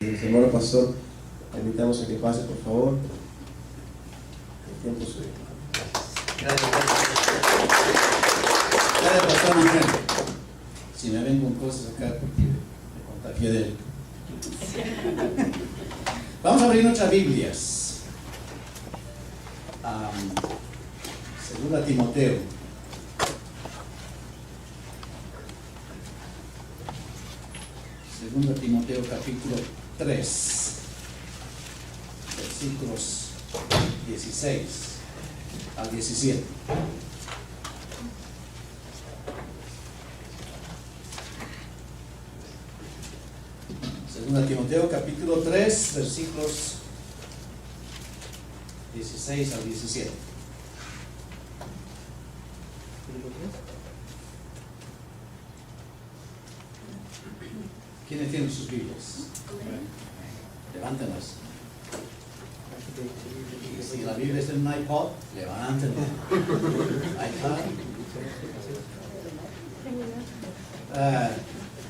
Hermano pastor, le invitamos a que pase, por favor. El tiempo es suyo. Gracias, pastor Manuel. Si me ven con cosas acá, porque me contagié de él. Vamos a abrir nuestras Biblias. Segunda Timoteo. Segunda Timoteo capítulo 3, versículos 16 al 17. Segunda Timoteo capítulo 3, versículos 16 al 17. ¿Quiénes tienen sus Biblias? Levántenlas. Si la Biblia está en un iPod, levántenla.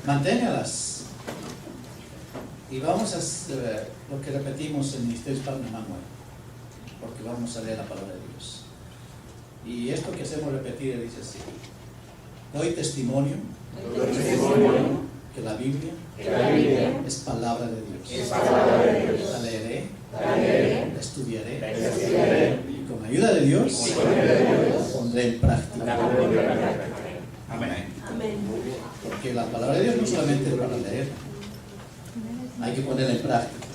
Manténgalas. Y vamos a hacer lo que repetimos en Ministerios para Manuel, porque vamos a leer la palabra de Dios. Y esto que hacemos repetir dice así: doy testimonio que la Biblia es palabra de Dios. La leeré, la estudiaré, y con la ayuda de Dios pondré en práctica. Amén. Porque la palabra de Dios no solamente es para leer, hay que ponerla en práctica.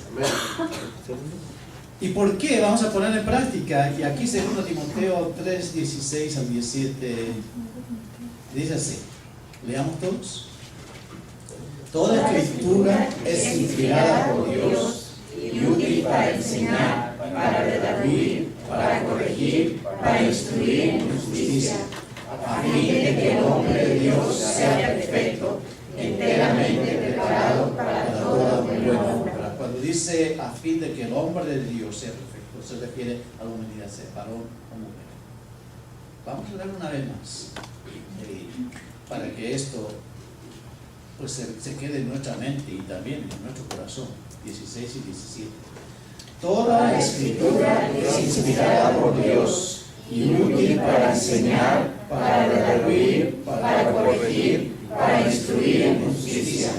¿Y por qué vamos a ponerla en práctica? Y aquí 2 Timoteo 3, 16 al 17 dice así. Leamos todos. Toda escritura es inspirada por Dios y útil para enseñar, para redarguir, para corregir, para instruir en justicia, a fin de que el hombre de Dios sea perfecto, enteramente preparado para toda buena obra. Cuando dice a fin de que el hombre de Dios sea perfecto, se refiere a la humanidad, sea varón o mujer. Vamos a leer una vez más, para que esto pues se quede en nuestra mente y también en nuestro corazón. 16 y 17. Toda escritura es inspirada por Dios y útil para enseñar, para redarguir, para corregir, para instruir en justicia,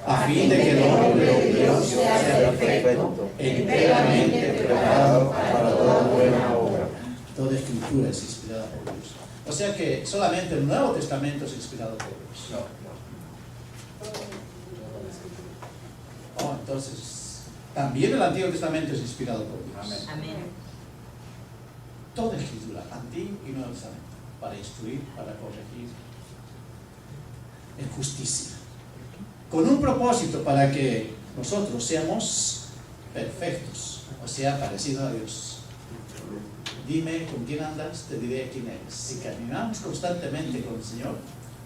a fin de que el hombre de Dios sea perfecto, enteramente preparado para toda buena obra. Toda escritura es inspirada por Dios. O sea que solamente el Nuevo Testamento es inspirado por Dios. No. Entonces, también el Antiguo Testamento es inspirado por Dios. Amén. Toda escritura, Antiguo y Nuevo Testamento, para instruir, para corregir en justicia, con un propósito para que nosotros seamos perfectos, o sea, parecidos a Dios. Dime con quién andas, te diré quién eres. Si caminamos constantemente con el Señor,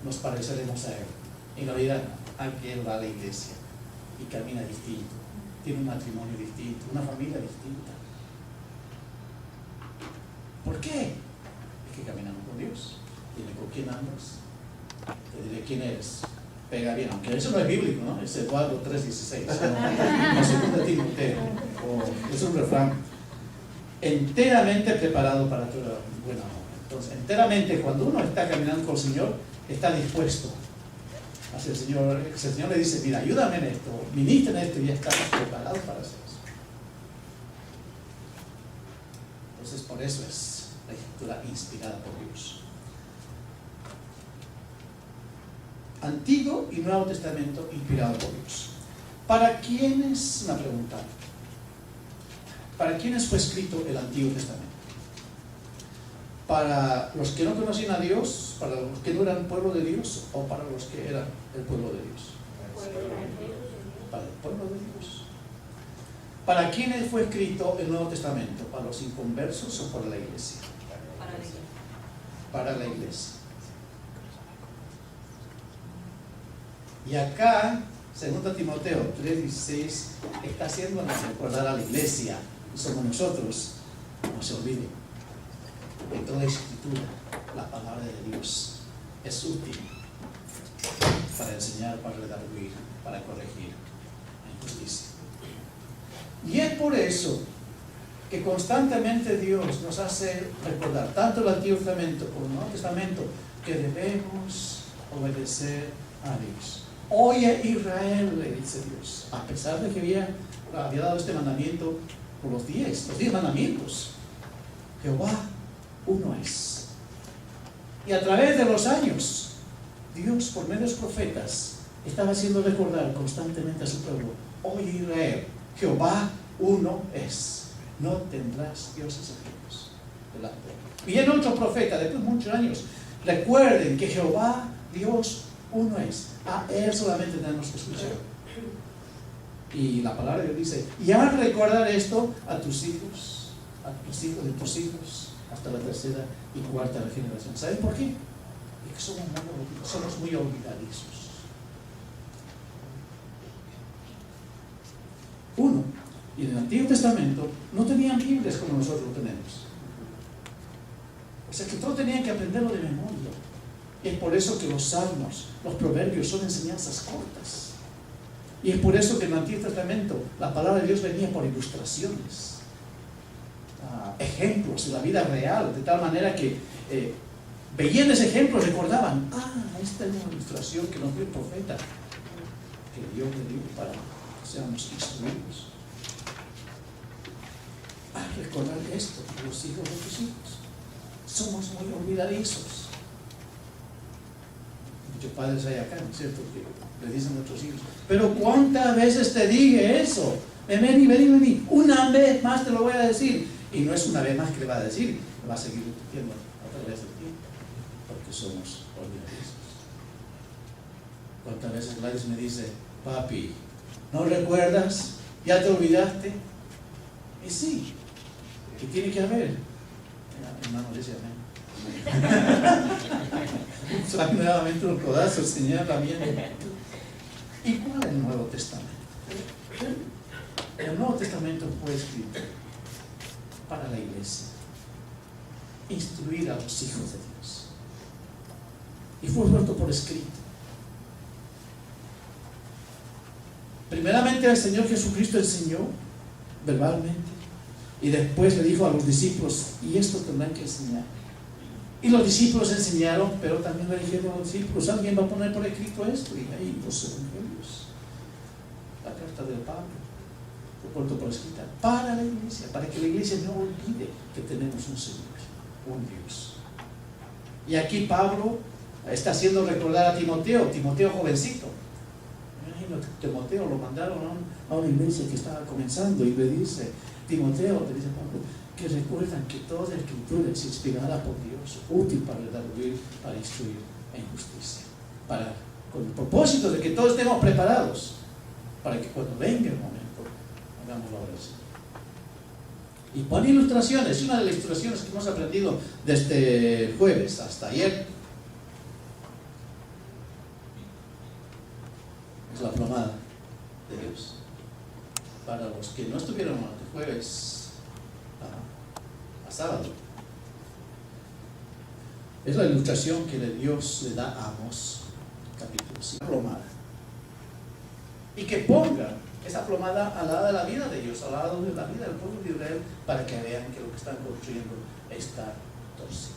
nos pareceremos a Él. En realidad, alguien va a la iglesia y camina distinto, tiene un matrimonio distinto, una familia distinta. ¿Por qué? Es que caminamos con Dios. Dime con quién andas, te diré quién eres. Pega bien, aunque eso no es bíblico, ¿no? Es Eduardo 3:16, no 2 Timoteo, es un refrán. Enteramente preparado para toda buena obra. Entonces, enteramente, cuando uno está caminando con el Señor, está dispuesto. El Señor le dice: mira, ayúdame en esto, ministra en esto, y ya estamos preparados para hacer eso. Entonces, por eso es la escritura inspirada por Dios. Antiguo y Nuevo Testamento inspirado por Dios. ¿Para quiénes? Una pregunta. ¿Para quiénes fue escrito el Antiguo Testamento? ¿Para los que no conocían a Dios, para los que no eran pueblo de Dios, o para los que eran el pueblo de Dios? Para el pueblo de Dios. ¿Para quiénes fue escrito el Nuevo Testamento? ¿Para los inconversos o para la iglesia? Para la iglesia. Y acá, 2 Timoteo 3:16, está haciéndonos recordar a la iglesia, y somos nosotros. No se olviden. En toda escritura, la palabra de Dios es útil para enseñar, para redarguir, para corregir en justicia. Y es por eso que constantemente Dios nos hace recordar, tanto el Antiguo Testamento como el Nuevo Testamento, que debemos obedecer a Dios. Oye Israel, le dice Dios, a pesar de que había dado este mandamiento por los 10 mandamientos. Jehová uno es. Y a través de los años, Dios, por medio de los profetas, estaba haciendo recordar constantemente a su pueblo: oye Israel, Jehová uno es. No tendrás dioses ajenos delante de él. Y en otro profeta, después de muchos años, recuerden que Jehová, Dios, uno es. A Él solamente tenemos que escuchar. Y la palabra de Dios dice: y haz recordar esto a tus hijos de tus hijos, hasta la tercera y cuarta generación. ¿Saben por qué? Porque somos muy olvidadizos. Uno, y en el Antiguo Testamento no tenían Biblias como nosotros lo tenemos. O sea que todos tenían que aprenderlo de memoria. Y es por eso que los salmos, los proverbios son enseñanzas cortas. Y es por eso que en el Antiguo Testamento la palabra de Dios venía por ilustraciones, ejemplos de la vida real, de tal manera que veían ese ejemplo, recordaban: esta es una ilustración que nos dio el profeta, que Dios le dio para que seamos instruidos. Recordar esto, los hijos de tus hijos. Somos muy olvidadizos. Muchos padres hay acá, ¿no es cierto?, que le dicen a nuestros hijos: pero ¿cuántas veces te dije eso? Vení. Una vez más te lo voy a decir. Y no es una vez más que le va a decir, le va a seguir repitiendo a través del tiempo, porque somos olvidadizos. ¿Cuántas veces Gladys me dice: papi, ¿no recuerdas? ¿Ya te olvidaste? Y sí, ¿qué tiene que haber? Hermano, dice amén. Trae nuevamente un codazo, señala bien. ¿Y cuál es el Nuevo Testamento? El Nuevo Testamento fue escrito para la iglesia, instruir a los hijos de Dios, y fue puesto por escrito. Primeramente el Señor Jesucristo enseñó verbalmente, y después le dijo a los discípulos: y esto tendrán que enseñar. Y los discípulos enseñaron, pero también le dijeron a los discípulos: alguien va a poner por escrito esto. Y ahí los evangelios, la carta del Pablo, fue puesto por escrita para la iglesia, para que la iglesia no olvide que tenemos un Señor, un Dios. Y aquí Pablo está haciendo recordar a Timoteo jovencito. Imagino que Timoteo lo mandaron a una iglesia que estaba comenzando, y le dice: Timoteo, le dice Pablo, que recuerdan que toda la escritura es inspirada por Dios, útil para redarguir, para instruir en justicia, con el propósito de que todos estemos preparados para que cuando venga el momento hagamos la oración. Y pone ilustraciones. Una de las ilustraciones que hemos aprendido desde el jueves hasta ayer es la plomada de Dios. Para los que no estuvieron el jueves a sábado, es la ilustración que Dios le da a Amós, capítulo 5. Plomada. Y que ponga esa plomada al lado de la vida de Dios, al lado de la vida del pueblo de Israel, para que vean que lo que están construyendo está torcido.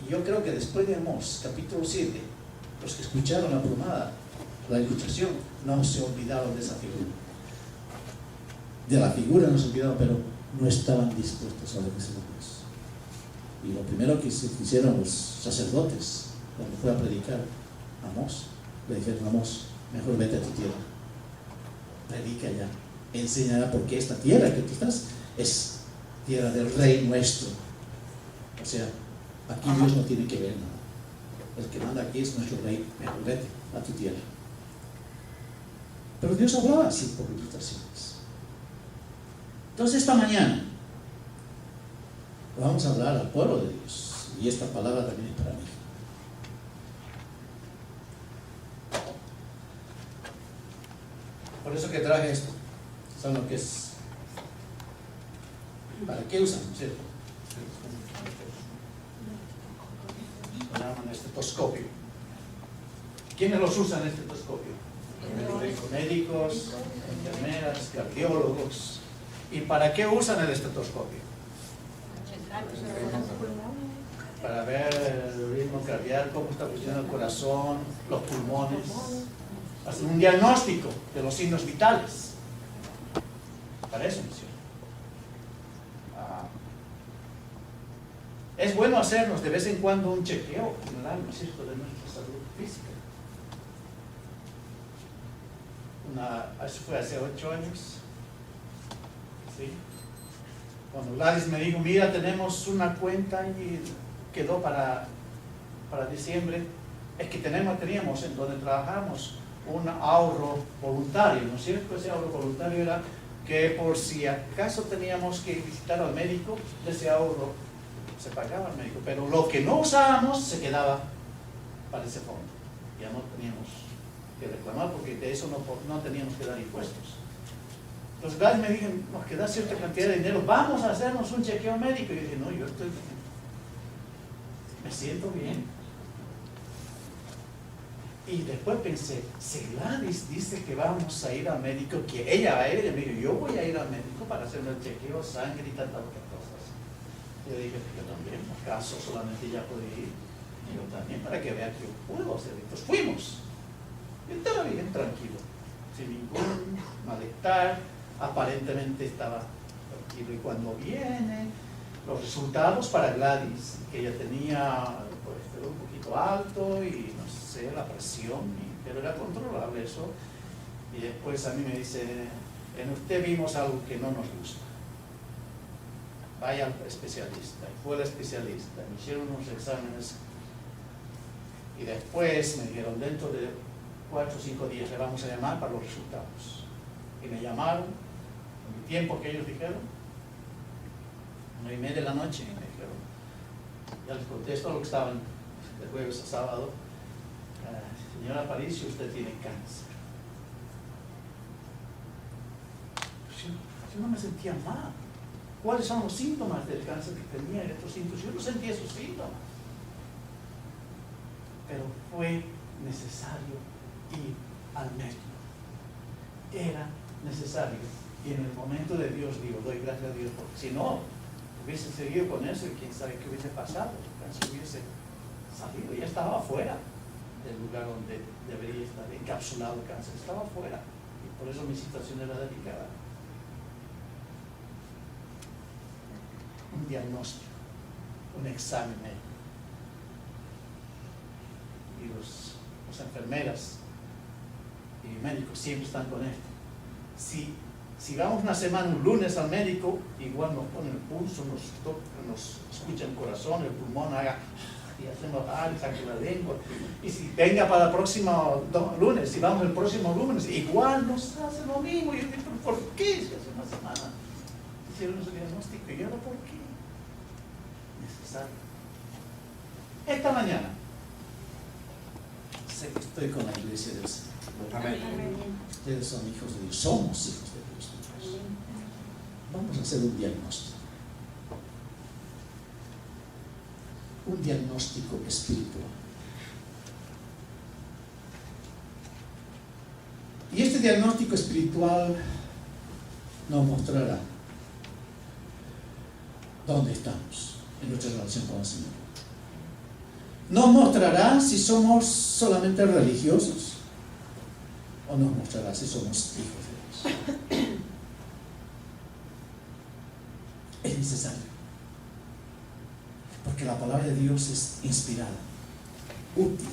Y yo creo que después de Amós, capítulo 7, los que escucharon la plomada, la ilustración, no se olvidaron de esa figura. De la figura no se olvidaron, pero no estaban dispuestos a obedecer a Dios. Y lo primero que hicieron los sacerdotes, cuando fue a predicar Amós, le dijeron: Amós, mejor vete a tu tierra, predica allá, enseñará, porque esta tierra que tú estás es tierra del rey nuestro. O sea, aquí Dios no tiene que ver nada. El que manda aquí es nuestro rey, mejor vete a tu tierra. Pero Dios hablaba así por ilustraciones. Entonces esta mañana vamos a hablar al pueblo de Dios, y esta palabra también es para mí. Por eso que traje esto. ¿Saben lo que es? ¿Para qué usan? ¿Cierto? Lo llaman estetoscopio. ¿Quiénes los usan estetoscopio? médicos, enfermeras, cardiólogos. ¿Y para qué usan el estetoscopio? Para ver el ritmo cardíaco, cómo está funcionando el corazón, los pulmones, hacer un diagnóstico de los signos vitales. Para eso funciona. Es bueno hacernos de vez en cuando un chequeo general, ¿no es cierto?, de nuestra salud física. Eso fue hace 8 años. ¿Sí? Cuando Gladys me dijo, mira, tenemos una cuenta y quedó para diciembre, es que teníamos en donde trabajamos un ahorro voluntario, ¿no es cierto? Ese ahorro voluntario era que por si acaso teníamos que visitar al médico, de ese ahorro se pagaba al médico, pero lo que no usábamos se quedaba para ese fondo. Ya no teníamos que reclamar porque de eso no teníamos que dar impuestos. Entonces Gladys me dijo, nos queda cierta cantidad de dinero, vamos a hacernos un chequeo médico. Y yo dije, no, yo estoy bien, me siento bien. Y después pensé, si Gladys dice que vamos a ir al médico, que ella va a ir, y me dijo, yo voy a ir al médico para hacerme el chequeo, sangre y tantas otras cosas. Y yo dije, yo también, ¿acaso solamente ella puede ir? Y yo también, para que vea que yo puedo hacer. Entonces fuimos. Yo estaba bien tranquilo, sin ningún malestar, aparentemente estaba tranquilo. Y cuando vienen los resultados para Gladys, que ella tenía colesterol un poquito alto y no sé, la presión, pero era controlable eso. Y después a mí me dice, en usted vimos algo que no nos gusta, vaya al especialista. Y fue el especialista, me hicieron unos exámenes y después me dijeron, dentro de 4 o 5 días le vamos a llamar para los resultados. Y me llamaron en el tiempo que ellos dijeron, 9:30 de la noche, y me dijeron, ya les contesto lo que estaban de jueves a sábado, señora Aparicio, usted tiene cáncer. Yo no me sentía mal. ¿Cuáles son los síntomas del cáncer que tenía? Estos síntomas, yo no sentía esos síntomas. Pero fue necesario ir al médico. Era necesario. Y en el momento de Dios digo, doy gracias a Dios, porque si no, hubiese seguido con eso y quién sabe qué hubiese pasado. El cáncer hubiese salido, ya estaba afuera del lugar donde debería estar encapsulado el cáncer, estaba afuera. Y por eso mi situación era delicada. Un diagnóstico, un examen médico. Y las enfermeras y médicos siempre están con esto. Si vamos una semana, un lunes al médico, igual nos ponen el pulso, nos escuchan el corazón, el pulmón, y hacemos, saque la lengua. Y si venga para el próximo lunes, si vamos el próximo lunes, igual nos hace lo mismo. Y yo digo, ¿por qué? Si hace una semana hicieron ese diagnóstico, y yo no, ¿por qué? Necesario. Esta mañana, sé que estoy con la iglesia del Señor. Amén. Ustedes son hijos de Dios, somos hijos de Dios. Vamos a hacer un diagnóstico. Un diagnóstico espiritual. Y este diagnóstico espiritual nos mostrará dónde estamos en nuestra relación con el Señor. Nos mostrará si somos solamente religiosos o nos mostrará si somos hijos de Dios. Es necesario, porque la palabra de Dios es inspirada, útil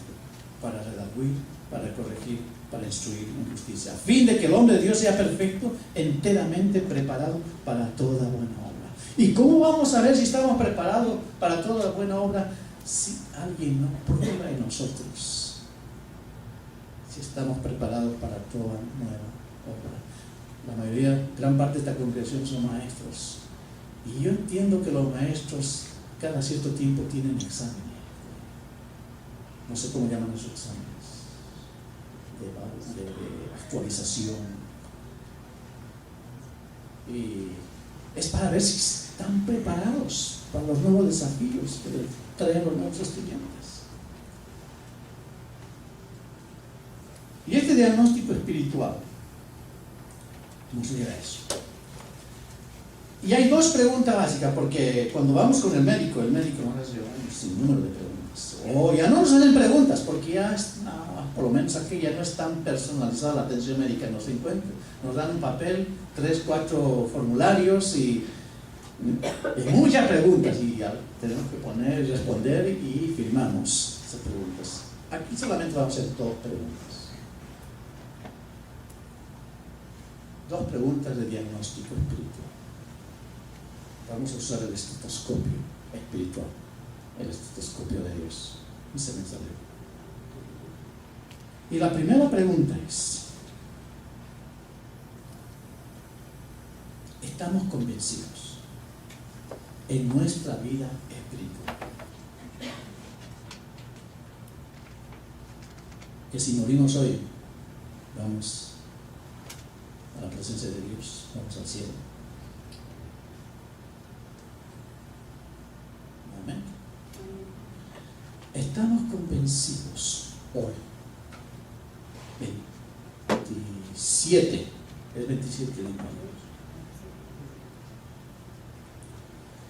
para redarguir, para corregir, para instruir en justicia, a fin de que el hombre de Dios sea perfecto, enteramente preparado para toda buena obra. ¿Y cómo vamos a ver si estamos preparados para toda buena obra? Si alguien no prueba en nosotros si estamos preparados para toda nueva obra. La mayoría, gran parte de esta congregación son maestros, y yo entiendo que los maestros cada cierto tiempo tienen exámenes, no sé cómo llaman esos exámenes, de actualización, y es para ver si están preparados para los nuevos desafíos que traen los nuevos estudiantes. Y este diagnóstico espiritual. ¿Cómo sería eso? Y hay dos preguntas básicas, porque cuando vamos con el médico nos hace un sinnúmero de preguntas. O ya no nos hacen preguntas, porque ya por lo menos aquí ya no es tan personalizada la atención médica, no se encuentra. Nos dan un papel, 3, 4 formularios y muchas preguntas, y ya tenemos que poner y responder y firmamos esas preguntas. Aquí solamente vamos a hacer 2 preguntas. 2 preguntas de diagnóstico espiritual. Vamos a usar el estetoscopio espiritual, el estetoscopio de Dios. Y se me salió. Y la primera pregunta es: ¿estamos convencidos en nuestra vida espiritual que si morimos hoy vamos a la presencia de Dios, vamos al cielo? Amén. Estamos convencidos hoy, 27, es 27 de mayo,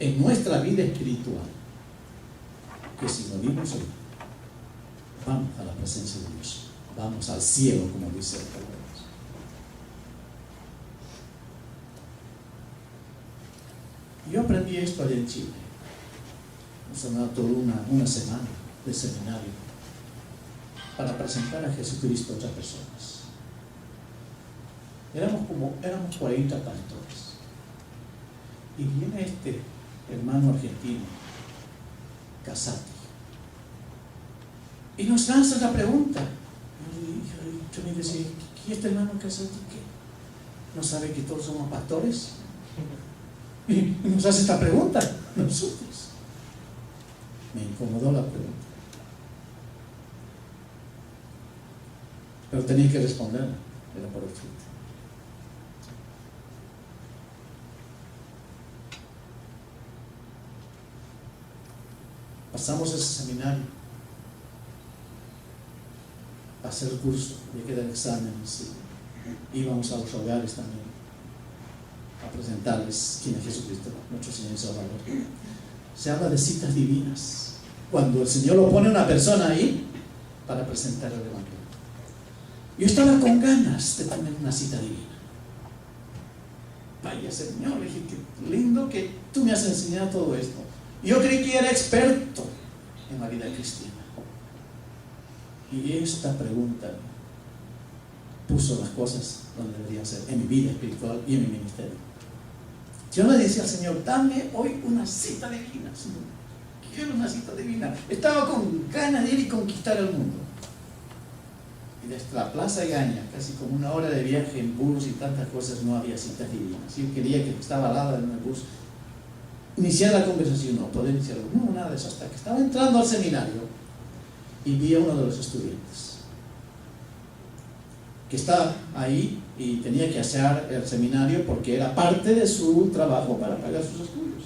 en nuestra vida espiritual, que si morimos hoy vamos a la presencia de Dios, vamos al cielo, como dice el Pablo. Yo aprendí esto allá en Chile. Nos han dado toda una semana de seminario para presentar a Jesucristo a otras personas. Éramos 40 pastores. Y viene este hermano argentino, Casati, y nos lanza la pregunta. Yo me decía: ¿y este hermano Casati qué? ¿No sabe que todos somos pastores? Y nos hace esta pregunta, nosotros. Me incomodó la pregunta, pero tenía que responder, era por escrito. Pasamos ese seminario, a hacer el curso, había que dar exámenes, y íbamos a los hogares también a presentarles quién es Jesucristo, nuestro Señor y Salvador. Se habla de citas divinas, cuando el Señor lo pone a una persona ahí para presentar el Evangelio. Yo estaba con ganas de tener una cita divina. Vaya Señor, dije, qué lindo que tú me has enseñado todo esto. Yo creí que era experto en la vida cristiana. Y esta pregunta puso las cosas donde deberían ser, en mi vida espiritual y en mi ministerio. Yo le decía al Señor: dame hoy una cita divina, Señor. Quiero una cita divina. Estaba con ganas de ir y conquistar el mundo. Y desde la Plaza Egaña, casi como 1 hora de viaje en bus y tantas cosas, no había citas divinas. Yo quería que estaba al lado en el bus iniciar la conversación, no, poder iniciar, no, nada de eso, hasta que estaba entrando al seminario y vi a uno de los estudiantes que estaba ahí y tenía que hacer el seminario porque era parte de su trabajo para pagar sus estudios.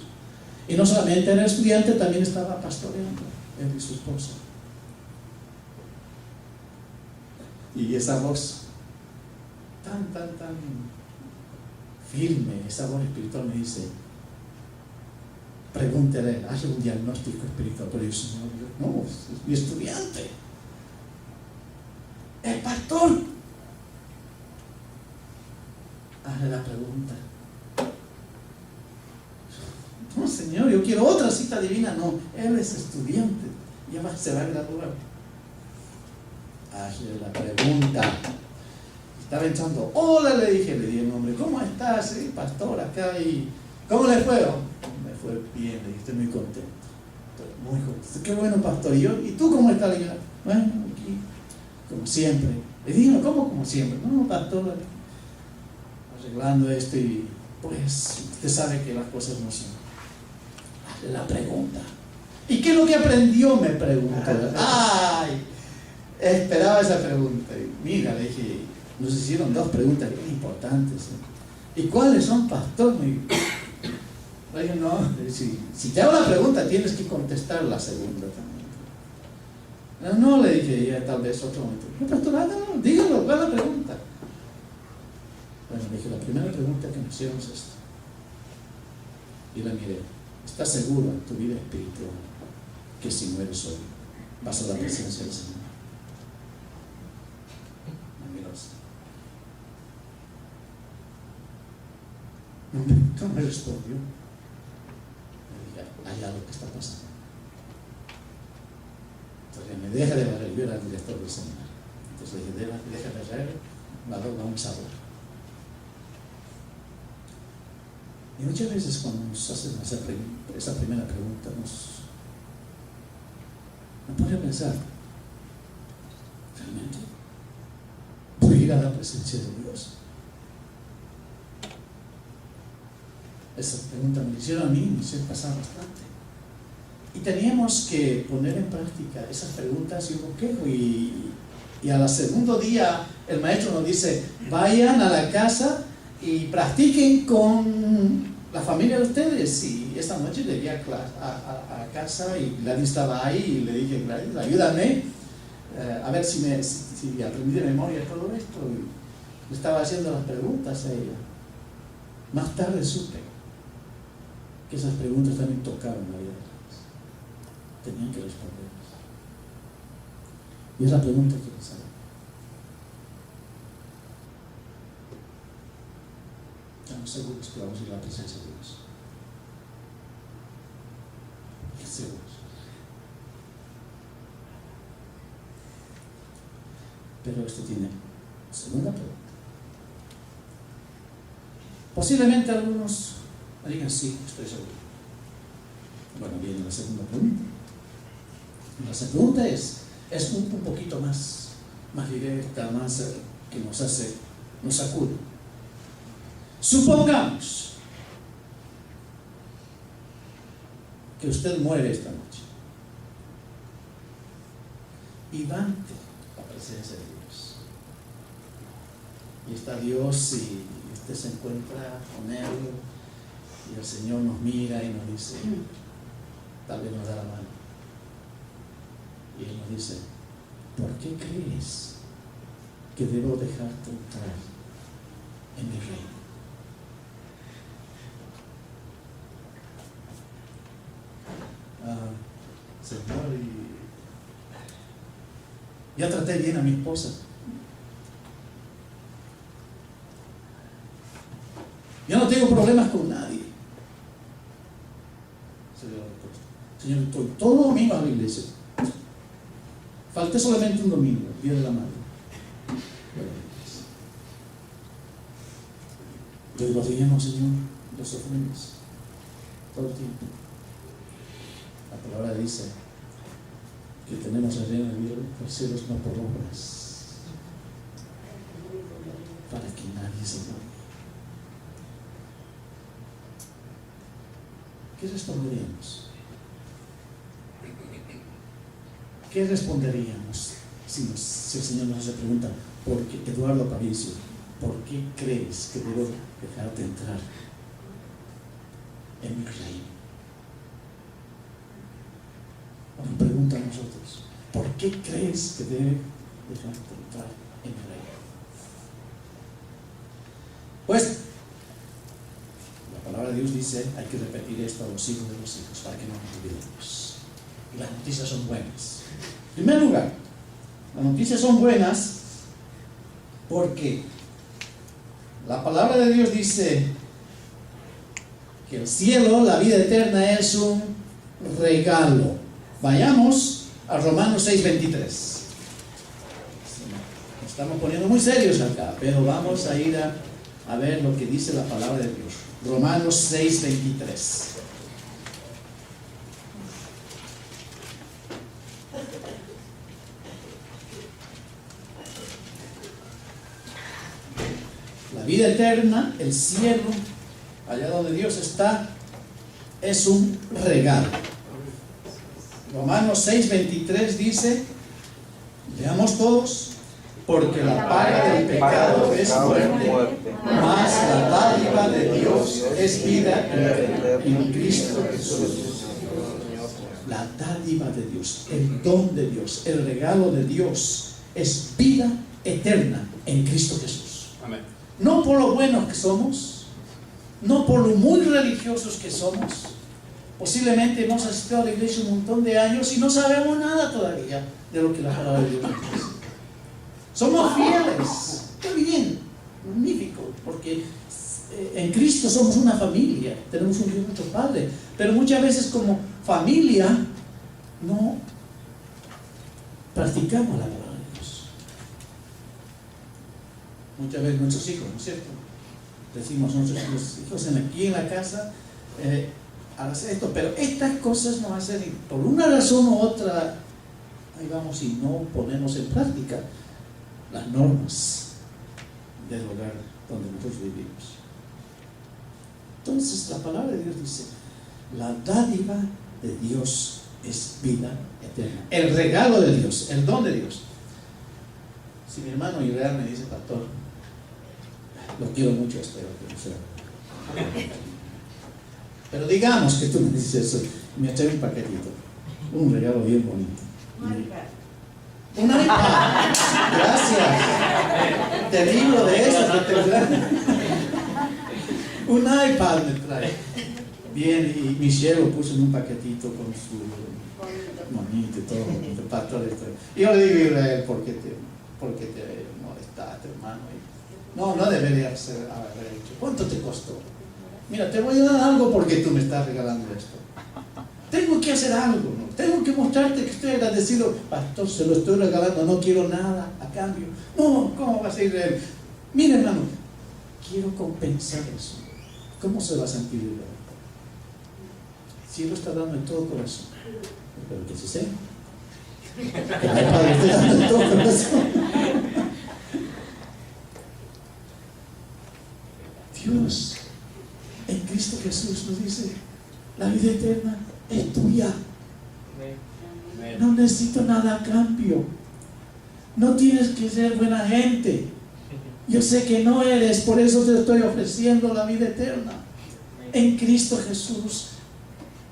Y no solamente era estudiante, también estaba pastoreando, él y su esposa. Y esa voz tan firme, esa voz espiritual me dice: pregúntele, hazle un diagnóstico espiritual. Pero yo: Señor, no, es mi estudiante, el pastor. Hazle la pregunta. No, Señor, yo quiero otra cita divina. No, él es estudiante, ya se va a graduar. Hazle la pregunta. Estaba entrando: hola, le dije, le di el nombre. ¿Cómo estás? Sí, pastor, acá. ¿Y cómo le fue? Me fue bien, le dije, estoy muy contento. Estoy muy contento. Qué bueno, pastor. ¿Y tú cómo estás? Le dije: bueno, aquí, como siempre. Le dije: ¿cómo como siempre? No, pastor, arreglando esto, y pues usted sabe que las cosas no son. Hazle la pregunta. ¿Y qué es lo que aprendió? Me preguntó. ¡Ay! Esperaba esa pregunta. Y mira, le dije, nos hicieron 2 preguntas bien importantes. ¿Y cuáles son, pastor? Le dije: no, si te hago la pregunta tienes que contestar la segunda también. No, le dije, ya tal vez otro momento. No, pastor, no, dígalo, ¿cuál es la pregunta? Bueno, me dije, la primera pregunta que me hicieron es esta. Y la miré. ¿Estás seguro en tu vida espiritual que si mueres hoy vas a la presencia del Señor? Me miró así. No me respondió. Le dije, hay algo que está pasando. Entonces me deja de barrer, yo era el director del seminario. Entonces le dije, deja de barrer, vamos a hablar. Y muchas veces cuando nos hacen esa primera pregunta, nos pone a pensar, ¿realmente voy a ir a la presencia de Dios? Esa pregunta me la hicieron a mí, me hicieron pasar bastante. Y teníamos que poner en práctica esas preguntas y un bosquejo. Y al segundo día el maestro nos dice, vayan a la casa y practiquen con la familia de ustedes. Y esta noche llegué a casa y Gladys estaba ahí y le dije, Gladys, ayúdame a ver si aprendí de memoria todo esto. Y le estaba haciendo las preguntas a ella. Más tarde supe que esas preguntas también tocaban la vida de ellos. Tenían que responderlas. Y es la pregunta que les hago. Estamos seguros que vamos a ir a la presencia de Dios. Seguros. Pero esto tiene segunda pregunta. Posiblemente algunos digan sí, estoy seguro. Bueno, viene la segunda pregunta. La segunda pregunta es un poquito más directa, más que nos sacude. Supongamos que usted muere esta noche y va ante la presencia de Dios. Y está Dios y usted se encuentra con Él y el Señor nos mira y nos dice, tal vez nos da la mano. Y Él nos dice, ¿por qué crees que debo dejarte entrar en mi reino? Señor, ya traté bien a mi esposa. Yo no tengo problemas con nadie. Señor, estoy todo domingo a la iglesia. Falté solamente un domingo, día de la madre. Pero lo digamos, Señor, los ofrendas todo el tiempo. La palabra dice que tenemos el reino de los cielos no por obras, para que nadie se gloríe. ¿Qué responderíamos? ¿Qué responderíamos si el Señor nos hace pregunta? Porque Eduardo Aparicio, ¿por qué crees que debo dejarte entrar en mi reino? Nos pregunta a nosotros, ¿por qué crees que debe dejarte entrar en mi reino? Pues la palabra de Dios dice, hay que repetir esto a los hijos de los hijos para que no nos olvidemos. Y las noticias son buenas. En primer lugar, las noticias son buenas porque la palabra de Dios dice que el cielo, la vida eterna, es un regalo. Vayamos a Romanos 6:23. Nos estamos poniendo muy serios acá, pero vamos a ir a ver lo que dice la palabra de Dios. Romanos 6:23. La vida eterna, el cielo, allá donde Dios está, es un regalo. Romanos 6:23 dice, leamos todos, porque la paga del pecado es muerte, mas la dádiva de Dios es vida en Cristo Jesús. La dádiva de Dios, el don de Dios, el regalo de Dios es vida eterna en Cristo Jesús. Amén. no por lo buenos que somos, no por lo muy religiosos que somos. Posiblemente hemos asistido a la iglesia un montón de años y no sabemos nada todavía de lo que la palabra de Dios nos dice. Somos fieles, qué bien, magnífico, porque en Cristo somos una familia, tenemos un Dios nuestro Padre, pero muchas veces como familia no practicamos la palabra de Dios. Muchas veces nuestros hijos, ¿no es cierto? Decimos a nuestros hijos aquí en la casa, hagas esto, pero estas cosas no hacen, por una razón u otra, ahí vamos y no ponemos en práctica las normas del hogar donde nosotros vivimos. Entonces la palabra de Dios dice, la dádiva de Dios es vida eterna. El regalo de Dios, el don de Dios. Si mi hermano Israel me dice, pastor, lo quiero mucho, espero que no sea. Pero digamos que tú me dices eso, y me echaré un paquetito, un regalo bien bonito. Un iPad. Gracias. Te libro de eso que te trae. Un iPad me trae. Bien, y Michelle lo puso en un paquetito con su monito y todo, de pastor. Y yo le digo a Israel, ¿por qué te molestaste, hermano? No debería haber hecho. ¿Cuánto te costó? Mira, te voy a dar algo porque tú me estás regalando esto. Tengo que hacer algo, ¿no? Tengo que mostrarte que estoy agradecido. Pastor, se lo estoy regalando, no quiero nada a cambio. No, ¿cómo va a ser Israel? Mira, hermano, quiero compensar eso. ¿Cómo se va a sentir Israel? Si Él lo está dando en todo corazón, pero que se sepa. Que el Padre esté dando en todo corazón. Dios, en Cristo Jesús nos dice, la vida eterna es tuya. No necesito nada a cambio. No tienes que ser buena gente. Yo sé que no eres, por eso te estoy ofreciendo la vida eterna. En Cristo Jesús,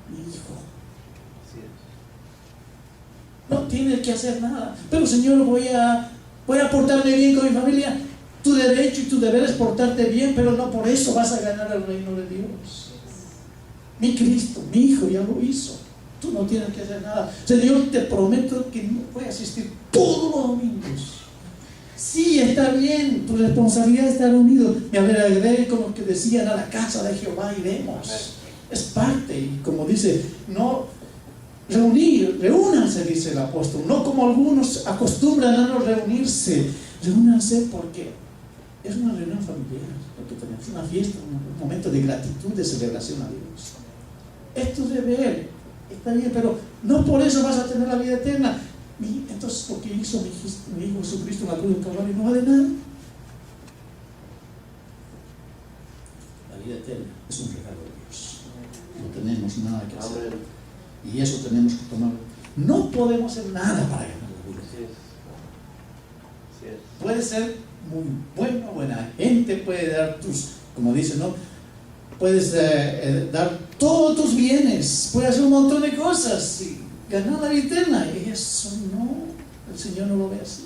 mi Hijo. No tienes que hacer nada. Pero Señor, voy a portarme bien con mi familia. Tu derecho y tu deber es portarte bien, pero no por eso vas a ganar el reino de Dios. Mi Cristo, mi Hijo ya lo hizo. Tú no tienes que hacer nada. Señor, te prometo que no voy a asistir todos los domingos. Sí, está bien, tu responsabilidad es estar unido. Me alegré con los que decían, a la casa de Jehová iremos. Es parte, y como dice, no reúnanse, dice el apóstol, no como algunos acostumbran a no reunirse. Reúnanse porque es una reunión familiar, lo que tenemos, una fiesta, un momento de gratitud, de celebración a Dios. Es tu deber, está bien, pero no por eso vas a tener la vida eterna. Entonces, ¿por qué hizo mi Hijo Jesucristo en la cruz del Calvario? No vale nada. La vida eterna es un regalo de Dios. No tenemos nada que hacer. Y eso tenemos que tomarlo. No podemos hacer nada para ganar la vida eterna. Puede ser muy bueno, buena gente, puede dar como dice, ¿no? Puedes dar todos tus bienes, puedes hacer un montón de cosas y ganar la vida eterna. Y eso no, el Señor no lo ve así.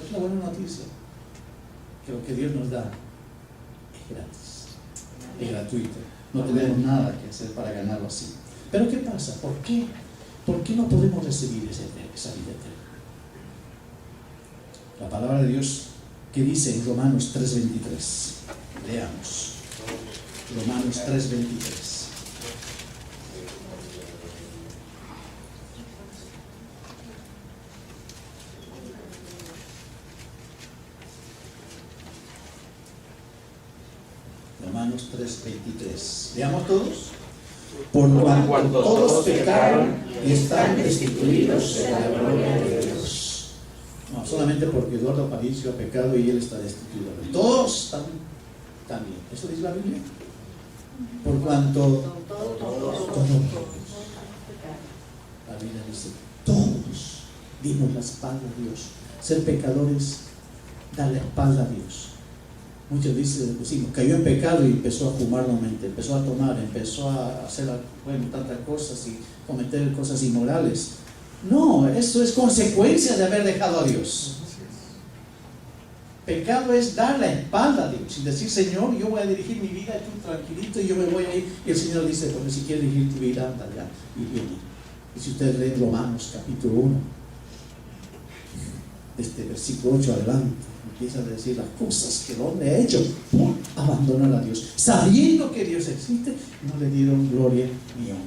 Es la buena noticia, que lo que Dios nos da es gratis, es gratuito. No tenemos nada que hacer para ganarlo así. Pero ¿qué pasa? ¿Por qué? ¿Por qué no podemos recibir esa vida eterna? La palabra de Dios que dice en Romanos 3:23. Leamos. Romanos 3:23. Romanos 3:23. Leamos todos. Por cuanto todos pecaron y están destituidos de la gloria de Dios. No, solamente porque Eduardo Aparicio ha pecado y él está destituido. Todos también. ¿Eso dice la Biblia? Por cuanto todos. La Biblia dice, todos dimos la espalda a Dios. Ser pecadores, dar la espalda a Dios. Muchos decimos, cayó en pecado y empezó a fumar nuevamente, empezó a tomar, empezó a hacer tantas cosas y cometer cosas inmorales. No, eso es consecuencia de haber dejado a Dios. Pecado es dar la espalda a Dios y decir, Señor, yo voy a dirigir mi vida, tú tranquilito, y yo me voy a ir. Y el Señor dice, bueno, si quieres dirigir tu vida, anda allá y viene. Y si ustedes leen Romanos capítulo 1, desde versículo 8 adelante, empieza a decir las cosas que el hombre ha hecho por abandonar a Dios, sabiendo que Dios existe, no le dieron gloria ni honra.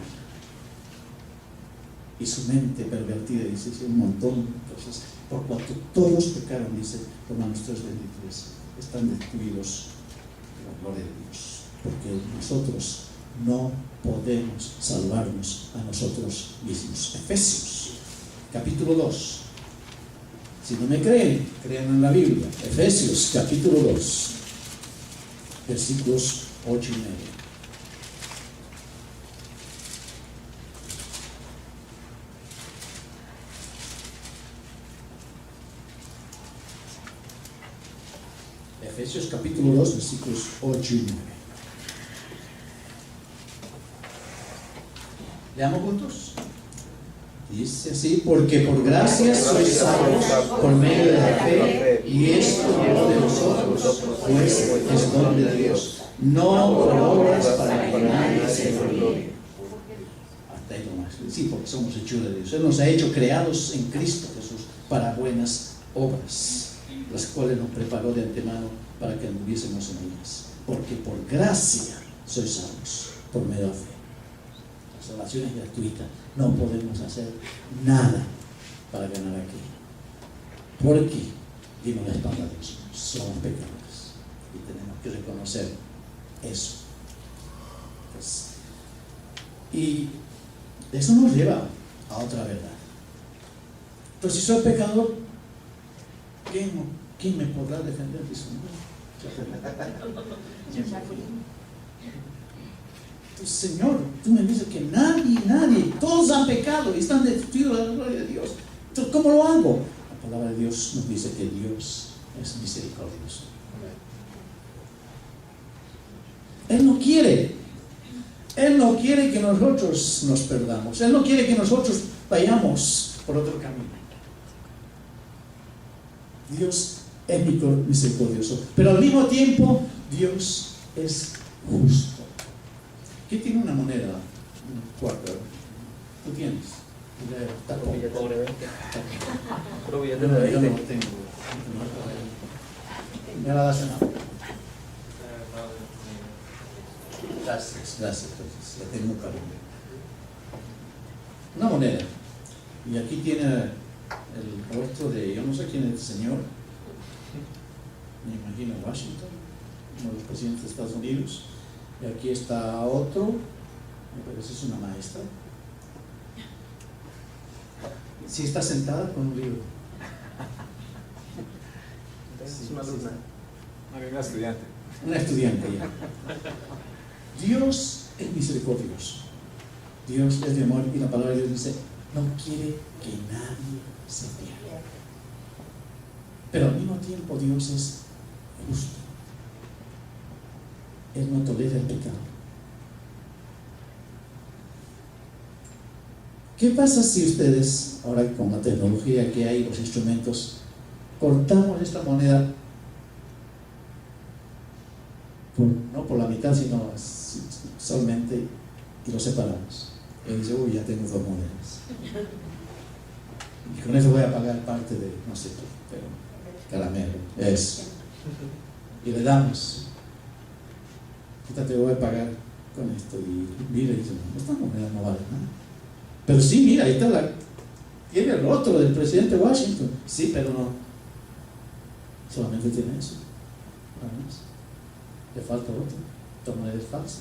Y su mente pervertida, dice un montón de cosas, por cuanto todos pecaron, dice Romanos 3:23, están destruidos de la gloria de Dios, porque nosotros no podemos salvarnos a nosotros mismos. Efesios capítulo 2. Si no me creen, crean en la Biblia. Efesios capítulo 2, versículos 8 y 9. Efesios capítulo 2, versículos 8 y 9. Leamos juntos. Dice así, porque por gracia sois salvos por medio de la fe, y esto no de vosotros, pues es don de Dios, no por obras para que nadie se gloríe. Hasta ahí nomás. Sí, porque somos hechura de Dios. Él nos ha hecho creados en Cristo Jesús para buenas obras, las cuales nos preparó de antemano para que anduviésemos en ellas. Porque por gracia sois salvos por medio de la fe. La salvación es gratuita. No podemos hacer nada para ganar aquí. Porque dimos la espalda a Dios. Somos pecadores. Y tenemos que reconocer eso. Pues, y eso nos lleva a otra verdad. Pero si soy pecador, ¿quién me podrá defender? Señor, tú me dices que nadie, todos han pecado y están destituidos de la gloria de Dios. Entonces, ¿cómo lo hago? La palabra de Dios nos dice que Dios es misericordioso. Él no quiere que nosotros nos perdamos. Él no quiere que nosotros vayamos por otro camino. Dios es misericordioso, pero al mismo tiempo Dios es justo. ¿Quién tiene una moneda? Un cuarto. ¿Tú tienes? Yo no tengo. Me la das en la. Gracias. Entonces, la tengo para una moneda. Y aquí tiene el rostro de, yo no sé quién es el señor. Me imagino Washington, uno de los presidentes de Estados Unidos. Y aquí está otro, me parece es una maestra. Sí, está sentada con un libro. Es una alumna. Una estudiante. Una estudiante ya. Dios es misericordioso. Dios es de amor y la palabra de Dios dice, no quiere que nadie se pierda. Pero al mismo tiempo Dios es justo. Él no tolera el pecado. ¿Qué pasa si ustedes, ahora con la tecnología que hay, los instrumentos, cortamos esta moneda no por la mitad, sino solamente, y lo separamos? Él dice, uy, ya tengo dos monedas. Y con eso voy a pagar parte de, no sé qué, pero caramelo, eso. Y le damos. Te voy a pagar con esto. Y mira, y dice, no, esta moneda no vale nada. Pero sí, mira, ahí está tiene el rostro del presidente Washington. Sí, pero no. Solamente tiene eso. Nada más. Le falta otro. Esta moneda es falsa.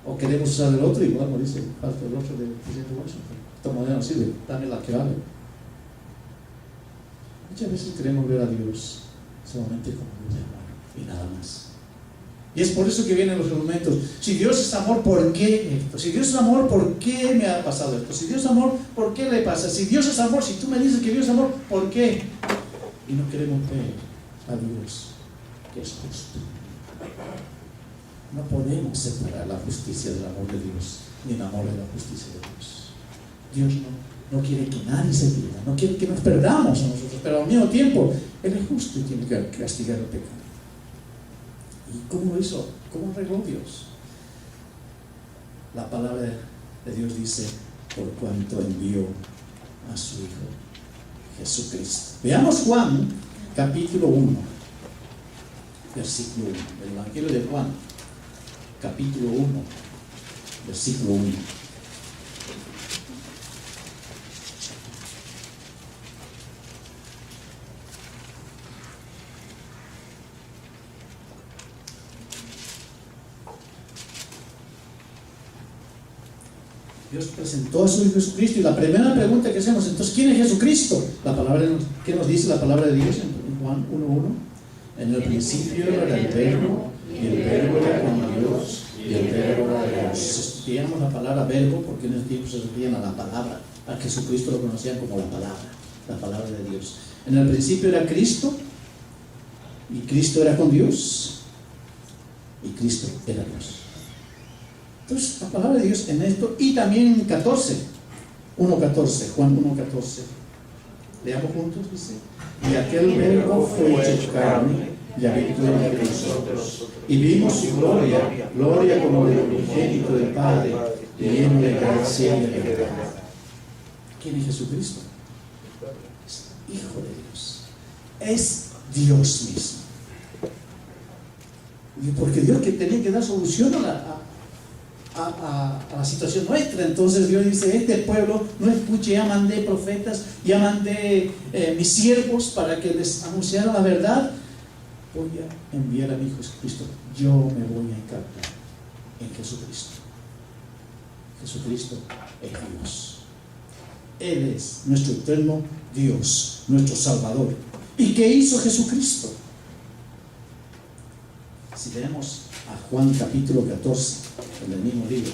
O queremos usar el otro y bueno, dice, falta el otro del presidente Washington. Esta moneda no sirve, dame la que vale. Muchas veces queremos ver a Dios solamente como Dios de amor y nada más. Y es por eso que vienen los argumentos. Si Dios es amor, ¿por qué esto? Si Dios es amor, ¿por qué me ha pasado esto? Si Dios es amor, ¿por qué le pasa? Si Dios es amor, si tú me dices que Dios es amor, ¿por qué? Y no queremos ver a Dios que es justo. No podemos separar la justicia del amor de Dios, ni el amor de la justicia de Dios. Dios no quiere que nadie se pierda, no quiere que nos perdamos a nosotros, pero al mismo tiempo Él es justo y tiene que castigar el pecado. ¿Y cómo lo hizo? ¿Cómo arregló Dios? La palabra de Dios dice, por cuanto envió a su Hijo Jesucristo. Veamos Juan, capítulo 1, versículo 1. El Evangelio de Juan, capítulo 1, versículo 1. Dios presentó a su Hijo Jesucristo y la primera pregunta que hacemos, entonces, ¿quién es Jesucristo? La palabra, ¿qué nos dice la palabra de Dios en Juan 1:1? En el principio era el verbo, y el verbo era con Dios, y el verbo era Dios. Estudiamos la palabra verbo porque en ese tiempo se referían a la palabra. A Jesucristo lo conocían como la palabra de Dios. En el principio era Cristo, y Cristo era con Dios, y Cristo era Dios. Entonces, la palabra de Dios en esto, y también en 1:14, Juan 1:14. Leamos juntos, dice: y aquel verbo fue hecho carne y habitó entre nosotros, y vimos su gloria, gloria como del unigénito del Padre, lleno de gracia y de verdad. ¿Quién es Jesucristo? Es Hijo de Dios. Es Dios mismo. Y porque Dios que tenía que dar solución a la situación nuestra. Entonces Dios dice: este pueblo no escuche, ya mandé profetas, ya mandé mis siervos para que les anunciaran la verdad. Voy a enviar a mi Hijo Jesucristo. Yo me voy a encargar en Jesucristo. Jesucristo es Dios. Él es nuestro eterno Dios, nuestro Salvador. ¿Y qué hizo Jesucristo? Si leemos a Juan capítulo 14, en el mismo libro.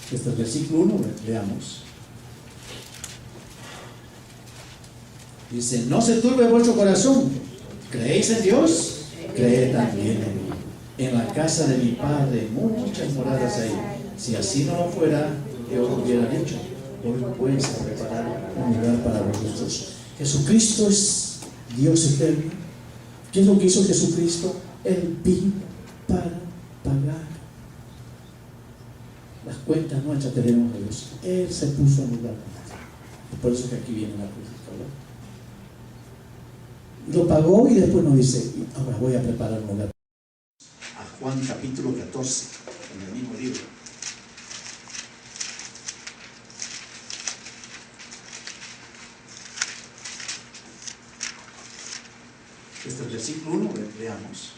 Este es el versículo 1, leamos. Dice: no se turbe vuestro corazón. ¿Creéis en Dios? Creed también en mí. En la casa de mi Padre muchas moradas hay. Si así no lo fuera, yo os hubiera dicho: hoy pues a preparar un lugar para vosotros. Jesucristo es Dios eterno. ¿Qué es lo que hizo Jesucristo? Él vino para pagar las cuentas nuestras que debemos a Dios. Él se puso en lugar. Es por eso que aquí viene la cruz, ¿verdad? Lo pagó y después nos dice: ahora voy a preparar un lugar. A Juan capítulo 14, en el mismo libro. Este es el versículo 1, leamos.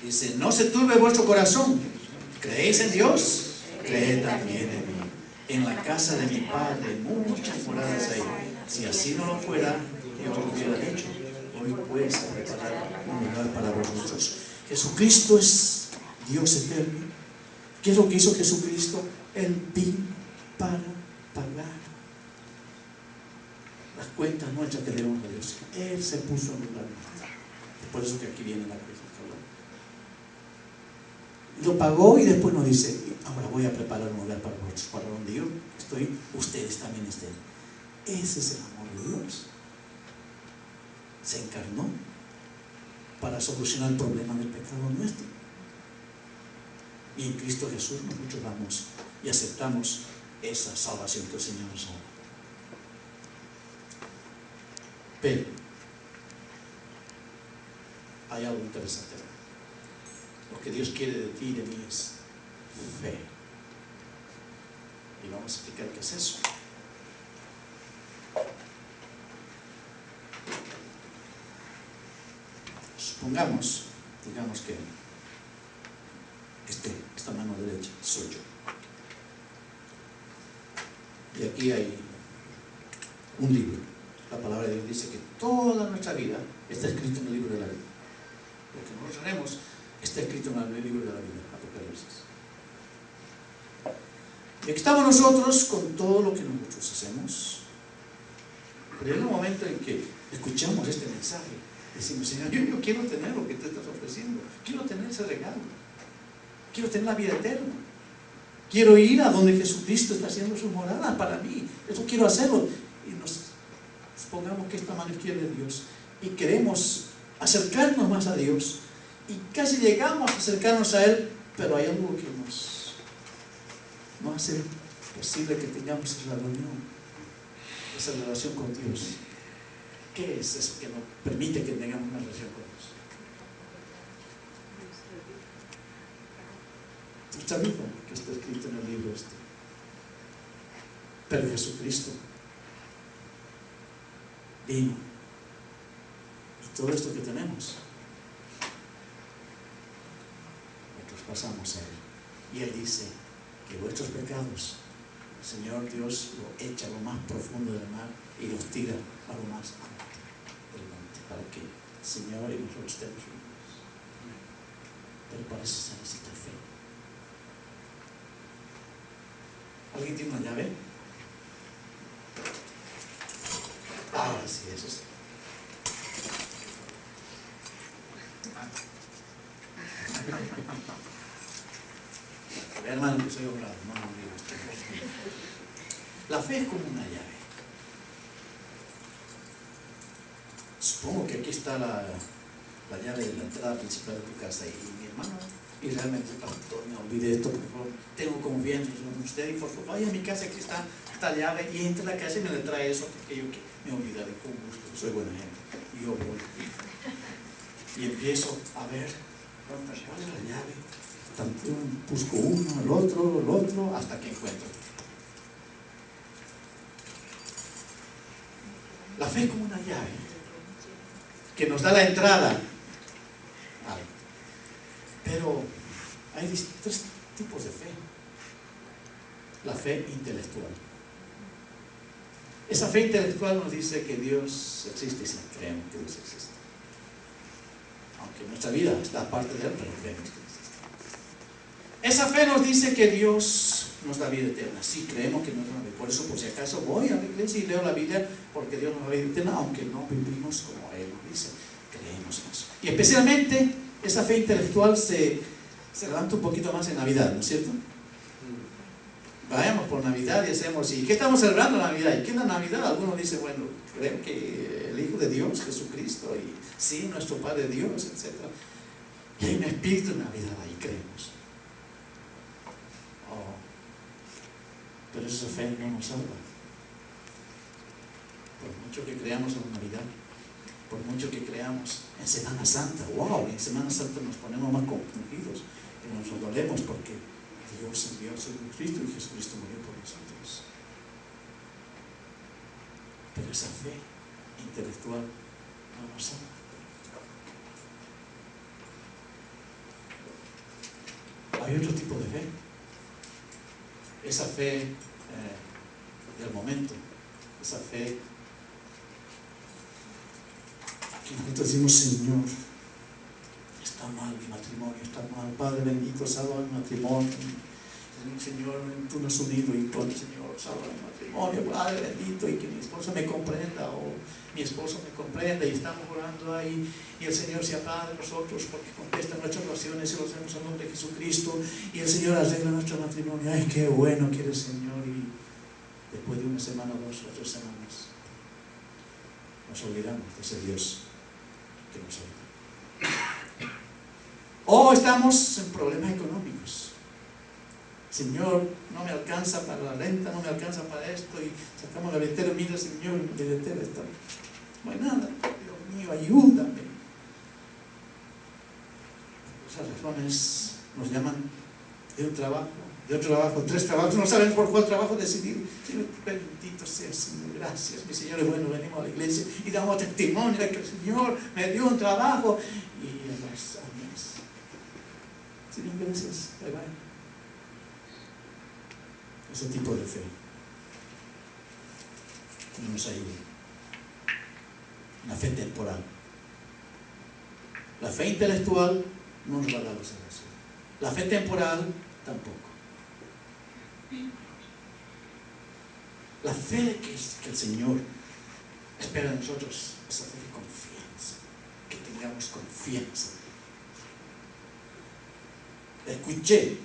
Dice: no se turbe vuestro corazón. ¿Creéis en Dios? Creed también en mí. En la casa de mi Padre muchas moradas hay. Si así no lo fuera, yo os hubiera dicho: hoy pues a preparar un lugar para vosotros. Jesucristo es Dios eterno. ¿Qué es lo que hizo Jesucristo? Él vino para pagar las cuentas nuestras que debemos a Dios. Él se puso en lugar nuestro. Es por eso que aquí viene la cruz. Lo pagó y después nos dice: ahora voy a preparar un lugar para vosotros. Para donde yo estoy, ustedes también estén. Ese es el amor de Dios. Se encarnó para solucionar el problema del pecado nuestro. Y en Cristo Jesús nosotros vamos y aceptamos esa salvación que el Señor nos da. Pero hay algo interesante. Lo que Dios quiere de ti y de mí es fe. Y vamos a explicar qué es eso. Supongamos, digamos que esta mano derecha soy yo. Y aquí hay un libro. La palabra de Dios dice que toda nuestra vida está escrita en el libro de la vida. Lo que nosotros haremos está escrito en el libro de la vida, Apocalipsis. Y aquí estamos nosotros con todo lo que nosotros hacemos. Pero en el momento en que escuchamos este mensaje, Decimos, Señor, yo quiero tener lo que tú estás ofreciendo. Quiero tener ese regalo. Quiero tener la vida eterna. Quiero ir a donde Jesucristo está haciendo su morada para mí. Eso quiero hacerlo. Y nos pongamos que esta mano izquierda de Dios. Y queremos acercarnos más a Dios. Y casi llegamos a acercarnos a Él. Pero hay algo que no hace posible que tengamos esa reunión, esa relación con Dios. ¿Qué es eso que nos permite que tengamos una relación con Dios? Nuestra vida, que está escrito en el libro este. Pero Jesucristo vino. Y todo esto que tenemos, nosotros pasamos a Él. Y Él dice que vuestros pecados, el Señor Dios lo echa a lo más profundo del mar y los tira a lo más alto del monte, para que el Señor y nosotros estemos unidos. Pero para eso se necesita fe. ¿Alguien tiene una llave? Ahora sí, eso sí. Hermano, que soy obrado, no me olvido. La fe es como una llave. Supongo que aquí está la llave de la entrada principal de tu casa y mi hermano, y realmente, pastor, me olvidé esto, por favor, tengo confianza en usted y por favor, vaya a mi casa, aquí está esta llave y entre a la casa y me le trae eso, porque yo me olvidaré con gusto, soy buena gente. Y yo voy y empiezo a ver cuál es la llave. Tanto busco uno, el otro, hasta que encuentro. La fe es como una llave que nos da la entrada. Pero hay tres tipos de fe. La fe intelectual. Esa fe intelectual nos dice que Dios existe y sí, creemos que Dios existe. Aunque nuestra vida está aparte de Él, pero creemos que existe. Esa fe nos dice que Dios nos da vida eterna. Sí, creemos que nos da vida eterna. Por eso, por si acaso, voy a la iglesia y leo la Biblia, porque Dios nos da vida eterna, aunque no vivimos como Él nos dice. Creemos en eso. Y especialmente, esa fe intelectual se levanta un poquito más en Navidad, ¿no es cierto? Vayamos por Navidad y hacemos, ¿y qué estamos celebrando en Navidad? ¿Y qué es la Navidad? Algunos dicen, bueno, creo que el Hijo de Dios, Jesucristo, y sí, nuestro Padre Dios, etc. Y hay un espíritu en Navidad, ahí creemos. Pero esa fe no nos salva. Por mucho que creamos en Navidad, por mucho que creamos en Semana Santa, wow, en Semana Santa nos ponemos más compungidos y nos dolemos porque Dios envió a Jesucristo y Jesucristo murió por nosotros. Pero esa fe intelectual no nos salva. Hay otro tipo de fe. Esa fe del momento, esa fe que nosotros decimos, Señor, está mal mi matrimonio, está mal, Padre bendito, salva mi matrimonio. Señor, tú nos has unido y con el Señor, salva mi matrimonio, Padre bendito, y que mi esposa me comprenda o mi esposo me comprenda, y estamos orando ahí y el Señor se apaga de nosotros porque contesta nuestras oraciones y lo hacemos en nombre de Jesucristo y el Señor arregla nuestro matrimonio. Ay, qué bueno que eres, Señor. Y después de una semana, 2 o 3 semanas, nos olvidamos de ese Dios que nos ayuda. O estamos en problemas económicos. Señor, no me alcanza para la renta, no me alcanza para esto, y sacamos la billetera, mira, Señor, mi billetera está, no hay nada, Dios mío, ayúdame. Esas razones nos llaman de un trabajo, de otro trabajo, 3 trabajos, no saben por cuál trabajo decidir. Señor, bendito sea, Señor, gracias, mi Señor es bueno, venimos a la iglesia y damos testimonio de que el Señor me dio un trabajo, y a los años, Señor, gracias, bye bye. Ese tipo de fe no nos ayuda. Una fe temporal. La fe intelectual no nos va a dar la salvación. La fe temporal tampoco. La fe que el Señor espera de nosotros, esa fe de confianza. tengamos confianza. Escuché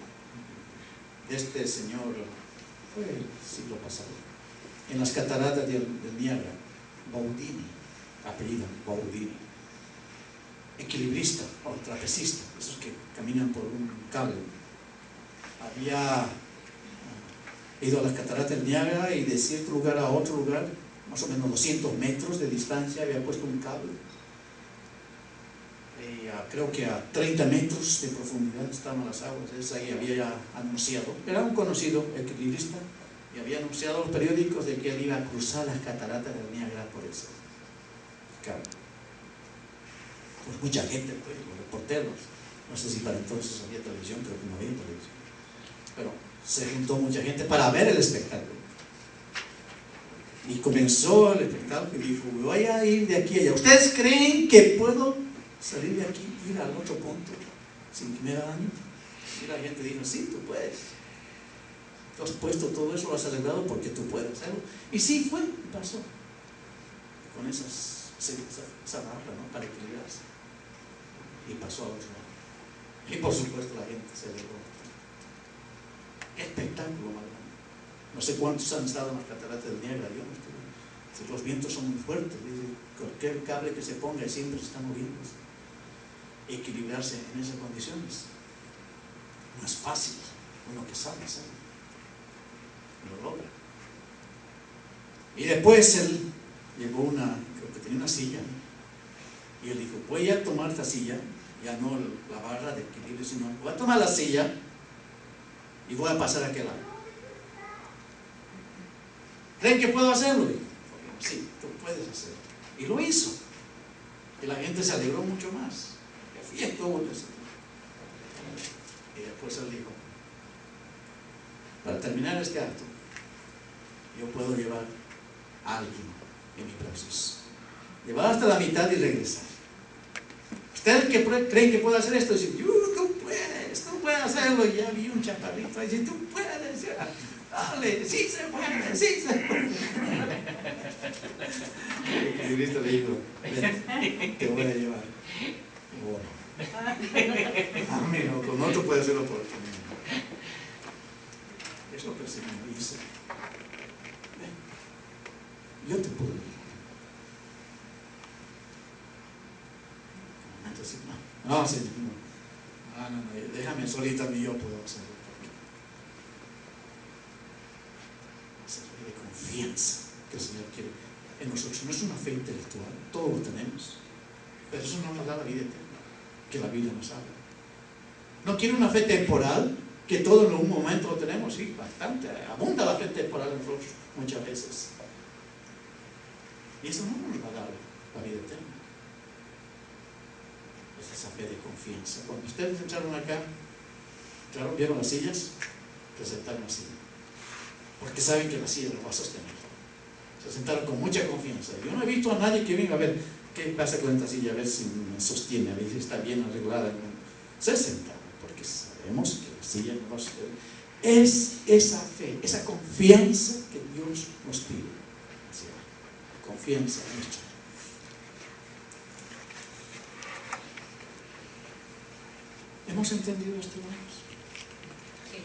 de este señor, fue el siglo pasado, en las cataratas del Niágara, Baudini, apellido Baudini, equilibrista o trapecista, esos que caminan por un cable. Había ido a las cataratas del Niágara y de cierto lugar a otro lugar, más o menos 200 metros de distancia, había puesto un cable. Creo que a 30 metros de profundidad estaban las aguas. Ahí había anunciado, era un conocido equilibrista, y había anunciado a los periódicos de que él iba a cruzar las cataratas del Niágara por eso. Claro. Pues mucha gente, pues, los reporteros, no sé si para entonces había televisión, creo que no había televisión, pero se juntó mucha gente para ver el espectáculo. Y comenzó el espectáculo y dijo: voy a ir de aquí a allá. ¿Ustedes creen que puedo salir de aquí y ir al otro punto sin que me haga daño? Y la gente dijo: sí, tú puedes. Tú has puesto todo eso, lo has arreglado porque tú puedes hacerlo. Y sí fue, y pasó. Con esa barra, ¿no?, para equilibrarse. Y pasó al otro lado. Y por supuesto la gente se alegró. ¡Qué espectáculo más grande! No sé cuántos han estado en las cataratas del Niágara. Yo no estuve. Si los vientos son muy fuertes, cualquier cable que se ponga siempre se está moviendo. Equilibrarse en esas condiciones no es fácil. Uno que sabe hacerlo lo logra. Y después él llevó creo que tenía una silla, y él dijo: voy a tomar esta silla, ya no la barra de equilibrio, sino voy a tomar la silla y voy a pasar a aquel lado. ¿Creen que puedo hacerlo? Dijo: sí, tú puedes hacerlo. Y lo hizo. Y la gente se alegró mucho más. Y estuvo en eso. Y después él dijo: para terminar este acto, yo puedo llevar a alguien en mis brazos, llevar hasta la mitad y regresar. ¿Ustedes creen que puedo hacer esto? Y dicen: tú puedes hacerlo. Y ya vi un chaparrito y dice: tú puedes, dale, sí se puede, sí se puede. Y Cristo le dijo: ven, te voy a llevar. A mí no, con otro puede hacerlo por ti. Es lo que el Señor dice: yo te puedo ayudar. Entonces, no, Señor, no, déjame solita, a mí yo puedo hacerlo. Esa fe de confianza que el Señor quiere en nosotros. No es una fe intelectual, todos lo tenemos, pero eso no nos da la vida eterna que la Biblia nos habla. No quiere una fe temporal, que todo en un momento lo tenemos. Sí, bastante, abunda la fe temporal en nosotros muchas veces. Y eso no nos va a dar la vida eterna. Es esa fe de confianza. Cuando ustedes entraron acá, vieron las sillas, se sentaron así, porque saben que la silla los va a sostener. Se sentaron con mucha confianza. Yo no he visto a nadie que venga a ver qué pasa con esta silla, a ver si me sostiene, a ver si está bien arreglada. Se sentaron porque sabemos que la silla nos va a sostener. Es esa fe, esa confianza que Dios nos pide. Confianza en nuestro. ¿Hemos entendido esto, hermanos? Sí.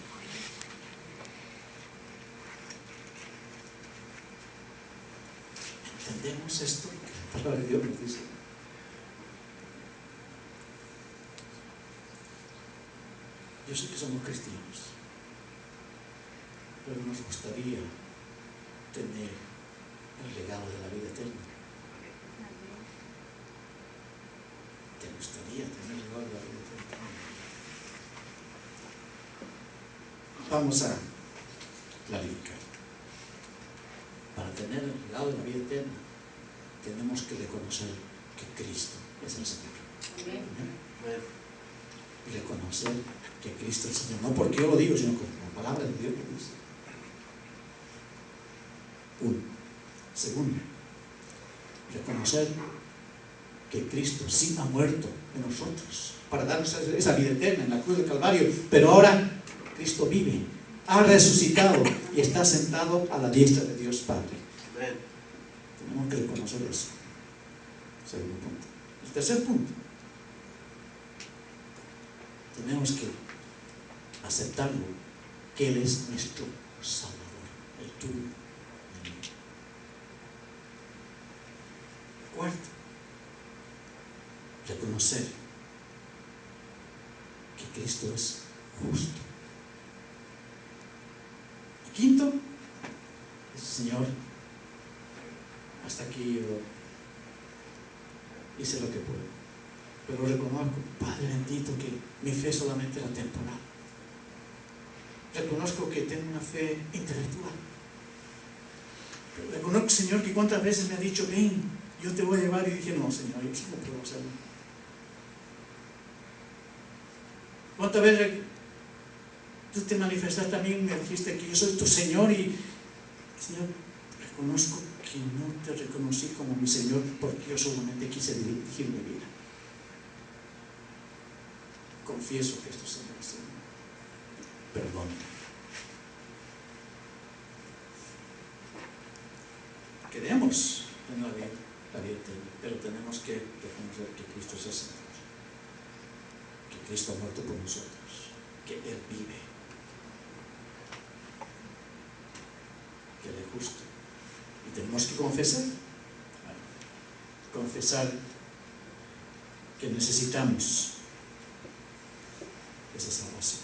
¿Entendemos esto? Que la palabra de Dios nos dice. Yo sé que somos cristianos, pero nos gustaría tener el regalo de la vida eterna. ¿Te gustaría tener el regalo de la vida eterna? Vamos a clarificar. Para tener el regalo de la vida eterna, tenemos que reconocer que Cristo es el Señor. Amén. Reconocer que Cristo es el Señor. No porque yo lo digo, sino que la palabra de Dios lo dice. Uno. Segundo, reconocer que Cristo sí ha muerto en nosotros para darnos esa vida eterna en la cruz del Calvario, pero ahora Cristo vive, ha resucitado y está sentado a la diestra de Dios Padre. Tenemos que reconocer eso. Segundo punto. El tercer punto: tenemos que aceptarlo, que Él es nuestro Salvador, el tuyo, el mío. Cuarto, reconocer que Cristo es justo. Y quinto, Señor, hasta aquí yo hice lo que puedo, pero reconozco, Padre bendito, que mi fe solamente era temporal. Reconozco que tengo una fe intelectual. Pero reconozco, Señor, que cuántas veces me ha dicho, ven, yo te voy a llevar, y dije, no, Señor, yo no puedo hacerlo. ¿Cuántas veces tú te manifestaste a mí y me dijiste que yo soy tu Señor? Y, Señor, reconozco que no te reconocí como mi Señor porque yo solamente quise dirigir mi vida. Confieso que esto es el Señor. Perdón. Queremos tener la vida eterna, pero tenemos que reconocer que Cristo es el Señor, que Cristo ha muerto por nosotros, que Él vive, que Él es justo. Y tenemos que confesar que necesitamos esa salvación.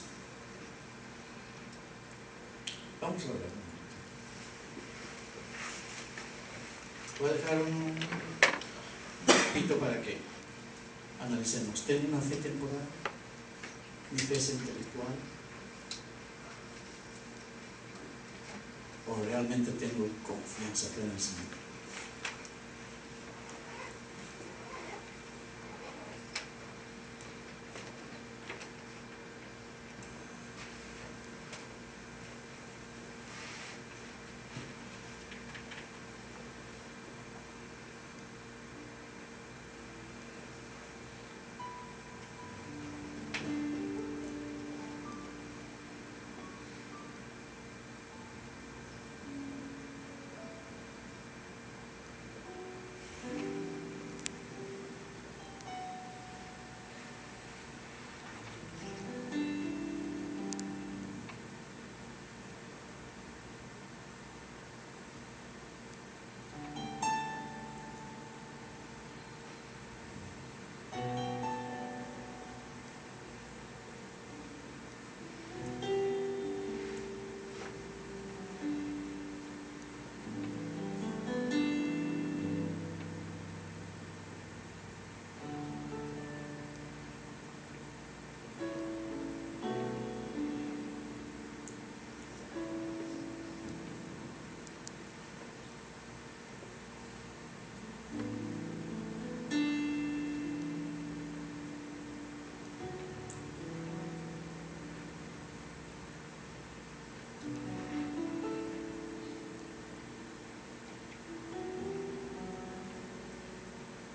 Vamos a orar. Voy a dejar un poquito para que analicemos. ¿Tengo una fe temporal? ¿Mi fe es intelectual? ¿O realmente tengo confianza plena en el Señor?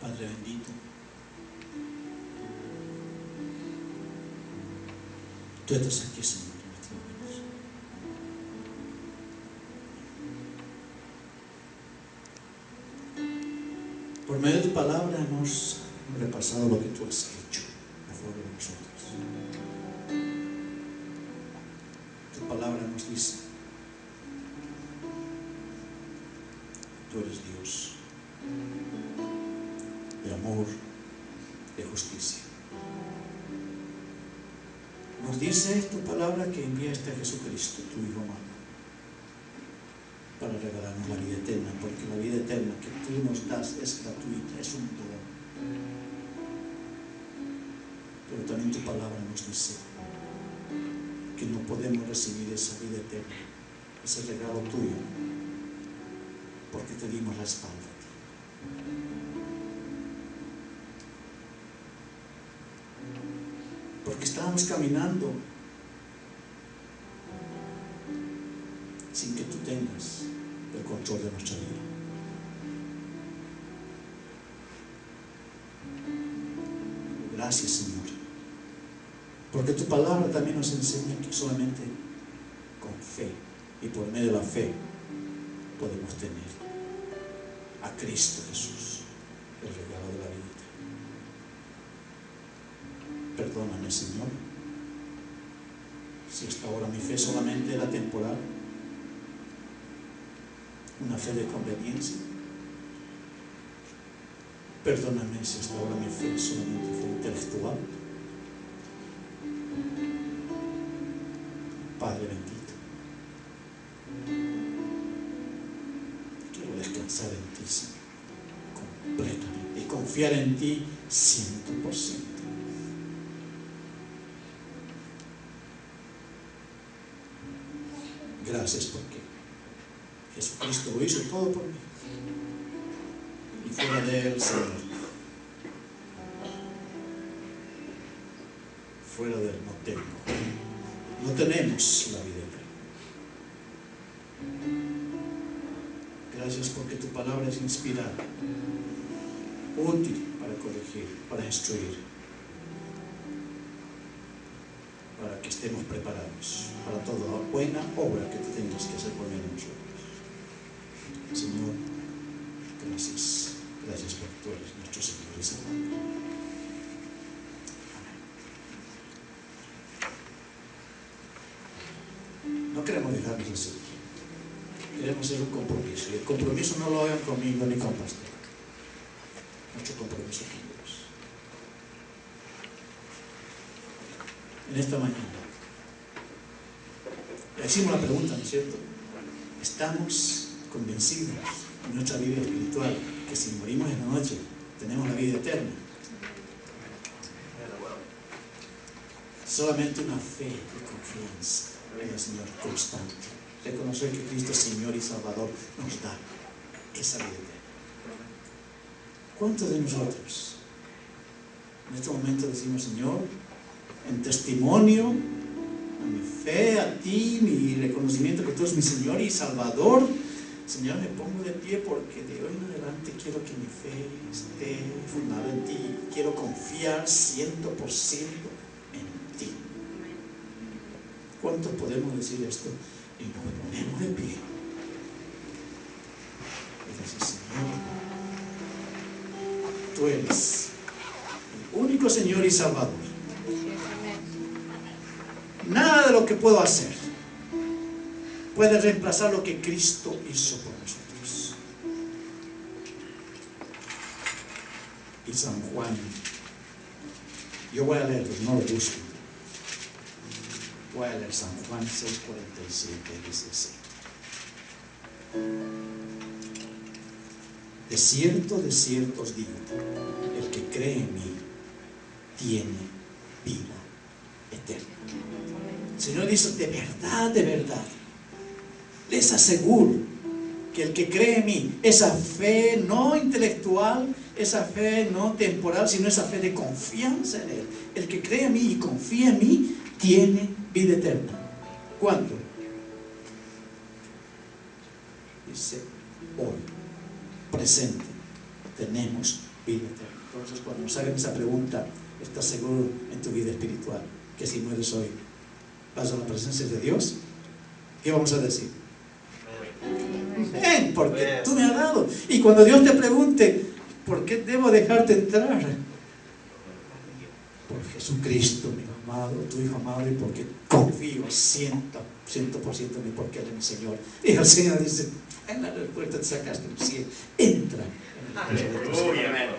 Padre bendito, tú estás aquí, Señor, en este momento. Por medio de tu palabra hemos repasado lo que tú has hecho a favor de nosotros. Tu palabra nos dice, tú eres Dios de amor, de justicia. Nos dice tu palabra que enviaste a Jesucristo, tu Hijo amado, para regalarnos la vida eterna, porque la vida eterna que tú nos das es gratuita, es un don. Pero también tu palabra nos dice que no podemos recibir esa vida eterna, ese regalo tuyo, porque te dimos la espalda a ti. Porque estábamos caminando sin que tú tengas el control de nuestra vida. Gracias, Señor, porque tu palabra también nos enseña que solamente con fe y por medio de la fe podemos tener a Cristo Jesús, el regalo de la vida. Perdóname, Señor, si hasta ahora mi fe solamente era temporal, una fe de conveniencia. Perdóname si hasta ahora mi fe solamente fue intelectual. Padre bendito, quiero descansar en ti, Señor, completamente, y confiar en ti 100%. Gracias porque Jesucristo lo hizo todo por mí. Y fuera de Él, Señor, fuera de Él no tenemos la vida eterna. Gracias porque tu palabra es inspirada, útil para corregir, para instruir, para que estemos preparados para toda buena obra que tú tengas que hacer por medio de nosotros. Señor, gracias. Gracias porque tú eres nuestro Señor y Salvador. Amén. No queremos dejarnos así. Queremos hacer un compromiso. Y el compromiso no lo hagan conmigo ni con pastor. Nuestro compromiso con Dios. En esta mañana le hicimos la pregunta, ¿no es cierto? ¿Estamos convencidos en nuestra vida espiritual que si morimos en la noche tenemos la vida eterna? Solamente una fe y confianza en el Señor constante. Reconocer que Cristo es Señor y Salvador nos da esa vida eterna. ¿Cuántos de nosotros en este momento decimos, Señor, en testimonio a mi fe, a ti, mi reconocimiento que tú eres mi Señor y Salvador, Señor, me pongo de pie porque de hoy en adelante quiero que mi fe esté fundada en ti, quiero confiar 100% en ti? ¿Cuántos podemos decir esto? Y nos ponemos de pie y decir, Señor, tú eres el único Señor y Salvador. Nada de lo que puedo hacer puede reemplazar lo que Cristo hizo por nosotros. Y San Juan, yo voy a leerlo, no lo busco. Voy a leer San Juan 6:47, dice así: de cierto os digo, el que cree en mí tiene vida eterna. El Señor dice, de verdad, les aseguro que el que cree en mí, esa fe no intelectual, esa fe no temporal, sino esa fe de confianza en Él, el que cree en mí y confía en mí, tiene vida eterna. ¿Cuándo? Dice, hoy, presente, tenemos vida eterna. Entonces, cuando nos hagan esa pregunta, ¿estás seguro en tu vida espiritual que si mueres hoy vas a la presencia de Dios? ¿Qué vamos a decir? Ven, porque tú me has dado. Y cuando Dios te pregunte, ¿por qué debo dejarte entrar? Por Jesucristo, mi amado, tu Hijo amado, y porque confío 100% en mí, porque Él es mi Señor. Y el Señor dice, en la respuesta te sacaste el cielo, entra en el reino de tu Señor. Amén.